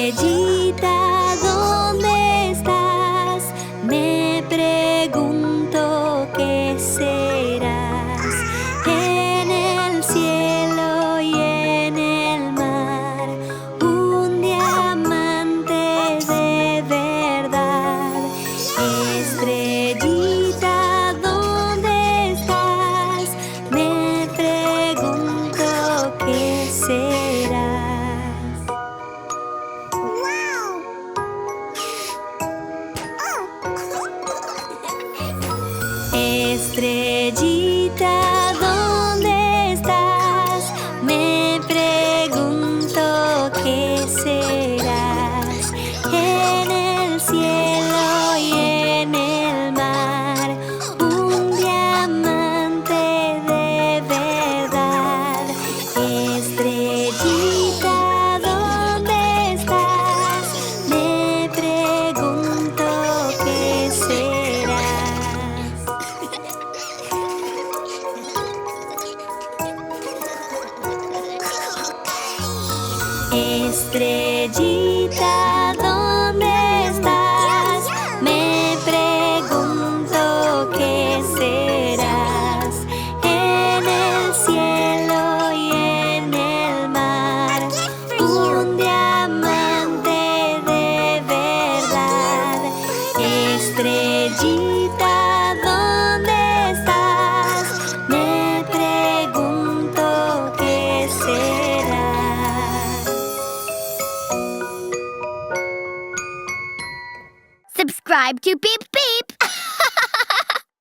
Estrellita, ¿dónde estás? Me pregunto qué serás. En el cielo y en el mar, un diamante de verdad. Estrellita, ¿dónde estás? Me pregunto qué serás. Estrellita, ¿dónde estás? Me pregunto qué serás. En el cielo y en el mar, un diamante de verdad. Estrellita, ¿dónde estás? Me pregunto qué serás. Estrellita, ¿dónde estás? Me pregunto qué serás. En el cielo y en el mar, un diamante de verdad. Estrellita, ¿dónde estás? Me pregunto qué serás. Subscribe to Beep Beep!